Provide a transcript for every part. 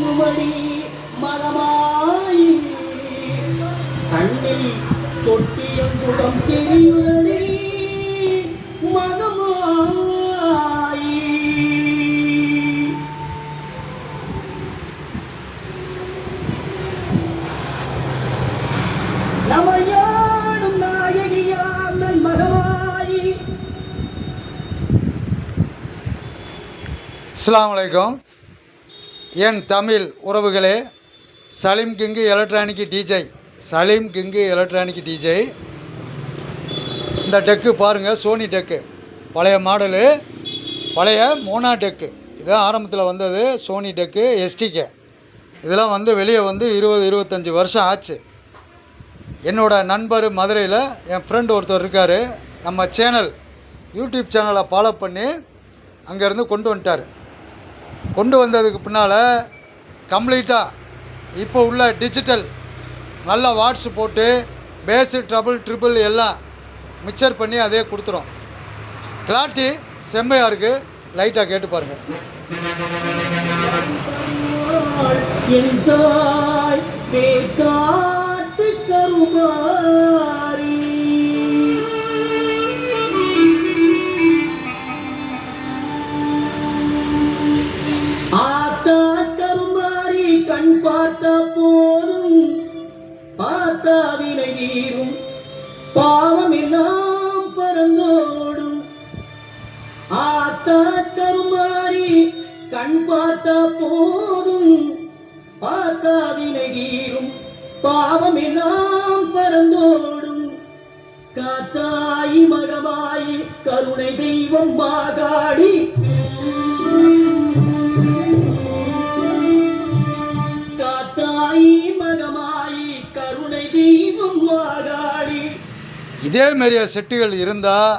மின்னுமடி மகமாயி கண்ணில் தொட்டியங்குடம் தெரியுதடி மகமாயி. நமையாடும் நாயகியாம் மகமாயி. அஸ்ஸலாமு அலைக்கும். என் தமிழ் உறவுகளே, Salim king electronic DJ, Salim king electronic DJ. இந்த டெக்கு பாருங்கள், சோனி டெக்கு, பழைய மாடலு, பழைய மோனா டெக்கு. இதுதான் ஆரம்பத்தில் வந்தது, சோனி டெக்கு எஸ்டிகே. இதெல்லாம் வந்து வெளியே வந்து 20-25 வருஷம் ஆச்சு. என்னோடய நண்பர் மதுரையில் என் ஃப்ரெண்டு ஒருத்தர் இருக்கார். நம்ம சேனல் யூடியூப் சேனலை ஃபாலோ பண்ணி அங்கேருந்து கொண்டு வந்துட்டார். கொண்டு வந்ததுக்கு பின்னால் கம்ப்ளீட்டாக இப்போ உள்ள டிஜிட்டல் நல்ல வாட்ஸ் போட்டு பேஸு ட்ரிபிள் எல்லாம் மிக்சர் பண்ணி அதே கொடுத்துரும். கிளாரிட்டி செம்மையாக இருக்குது. லைட்டாக கேட்டு பாருங்கள். கண் பார்த்த போதும் பார்த்தா வினையீரும் பாவம் எல்லாம் பறந்தோடும். ஆத்தா கருமாறி கண் பார்த்த போதும் பார்த்தா வினையீரும் பாவம் எல்லாம் பறந்தோடும். காத்தாயி மகமாயி கருணை தெய்வம் மாகாடி. இதே மாதிரியா செட்டுகள் இருந்தால்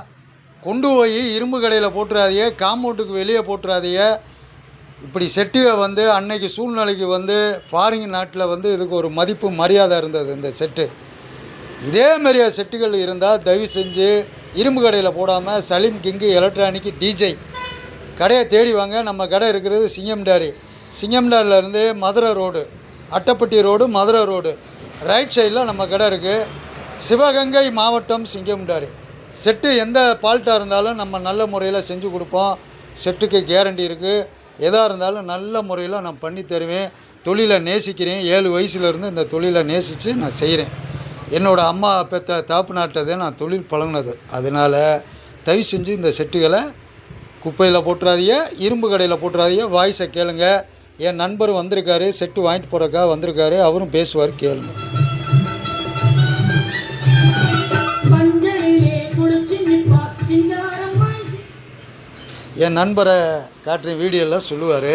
கொண்டு போய் இரும்பு கடையில் போட்டுறாதீங்க, காம்பவுண்டுக்கு வெளியே போட்டுறாதீங்க. இப்படி செட்டுவை வந்து அன்னைக்கு சூழ்நிலைக்கு வந்து ஃபாரின் நாட்டில் வந்து இதுக்கு ஒரு மதிப்பு மரியாதை இருந்தது இந்த செட்டு. இதே மாதிரியா செட்டுகள் இருந்தால் தயவு செஞ்சு இரும்பு கடையில் போடாமல் சலீம் கிங்கு எலக்ட்ரானிக் டிஜே கடையை தேடி வாங்க. நம்ம கடை இருக்கிறது சிங்கம்டாரிலேருந்து Madurai road, Attappatti road, Madurai road right சைடில் நம்ம கடை இருக்குது. சிவகங்கை மாவட்டம் சிங்கம்டாரி. செட்டு எந்த ஃபால்ட்டாக இருந்தாலும் நம்ம நல்ல முறையில் செஞ்சு கொடுப்போம். செட்டுக்கு கேரண்டி இருக்குது. எதாக இருந்தாலும் நல்ல முறையில் நான் பண்ணி தருவேன். தொழிலை நேசிக்கிறேன். 7 வயசுலேருந்து இந்த தொழிலை நேசித்து நான் செய்கிறேன். என்னோடய அம்மா பெற்ற தாப்பு நாட்டதை நான் தொழில் பழகினது. அதனால் தயவு செஞ்சு இந்த செட்டுகளை குப்பையில் போட்டுறாதீங்க, இரும்பு கடையில் போட்டுறாதீங்க. வாய்ஸை கேளுங்க. என் நண்பர் வந்திருக்காரு, செட்டு வாங்கிட்டு போகிறக்கா வந்திருக்காரு. அவரும் பேசுவார், கேளுங்க. என் நண்பரை காட்டுற வீடியோவில் சொல்லுவார்.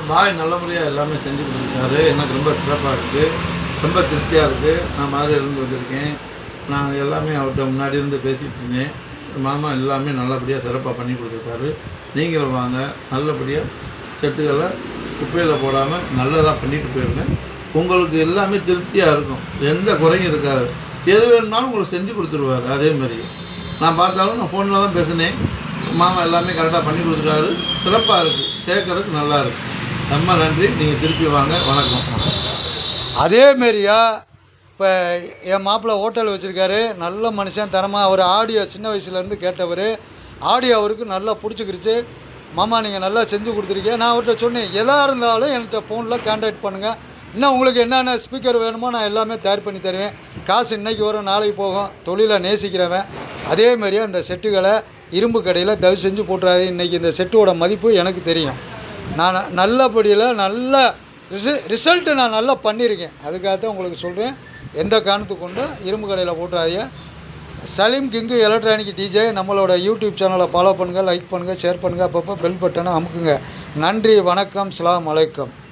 பாய் நல்ல முறையாக எல்லாமே செஞ்சு கொடுத்துருக்காரு. எனக்கு ரொம்ப சிறப்பாக இருக்குது, ரொம்ப திருப்தியாக இருக்குது. நான் மதுரையிலேருந்து வந்திருக்கேன். நான் எல்லாமே அவர்கிட்ட முன்னாடி இருந்து பேசிகிட்டு இருந்தேன். மாமா எல்லாமே நல்லபடியாக சிறப்பாக பண்ணி கொடுத்துருக்காரு. நீங்களும் வாங்க, நல்லபடியாக செட்டுகளை குப்பையில் போடாமல் நல்லதாக பண்ணிட்டு போயிருங்க. உங்களுக்கு எல்லாமே திருப்தியாக இருக்கும், எந்த குறையும் இருக்காது. எது வேணும்னாலும் உங்களுக்கு செஞ்சு கொடுத்துருவார். அதேமாதிரி நான் பார்த்தாலும் நான் ஃபோனில் தான் பேசினேன். மாமா எல்லாமே கரெக்டாக பண்ணி கொடுத்துருக்காரு. சிறப்பாக இருக்குது, கேட்குறதுக்கு நல்லா இருக்குது. ரொம்ப நன்றி. நீங்கள் திருப்பி வாங்க. வணக்கம். அதேமாரியா இப்போ என் மாப்பிள்ளை ஹோட்டல் வச்சுருக்காரு. நல்ல மனுஷன், தரமாக. அவர் ஆடியோ சின்ன வயசுலேருந்து கேட்டவர். ஆடியோ அவருக்கு நல்லா பிடிச்சிக்கிடுச்சு. மாமா நீங்கள் நல்லா செஞ்சு கொடுத்துருக்கீங்க. நான் அவர்கிட்ட சொன்னேன், எதாக இருந்தாலும் என்கிட்ட ஃபோனில் கான்டாக்ட் பண்ணுங்கள். இன்னும் உங்களுக்கு என்னென்ன ஸ்பீக்கர் வேணுமோ நான் எல்லாமே தயார் பண்ணி தருவேன். காசு இன்றைக்கி வரும், நாளைக்கு போகும். தொழிலை நேசிக்கிறவன். அதேமாரியே அந்த செட்டுகளை இரும்பு கடையில் தயவு செஞ்சு போட்டுறாது. இன்றைக்கி இந்த செட்டோட மதிப்பு எனக்கு தெரியும். நான் நல்லபடியில் நல்ல ரிசல்ட்டு நான் நல்லா பண்ணியிருக்கேன். அதுக்காகத்தான் உங்களுக்கு சொல்கிறேன். எந்த காரணத்துக்கு கொண்டு இரும்பு கடையில் போட்டுறாதீங்க. சலீம் கிங்கு எலக்ட்ரானிக் டிஜே நம்மளோட யூடியூப் சேனலை ஃபாலோ பண்ணுங்கள், லைக் பண்ணுங்கள், ஷேர் பண்ணுங்கள். அப்பப்போ பெல் பட்டனை அமுக்குங்க. நன்றி, வணக்கம், அஸ்ஸலாமு அலைக்கும்.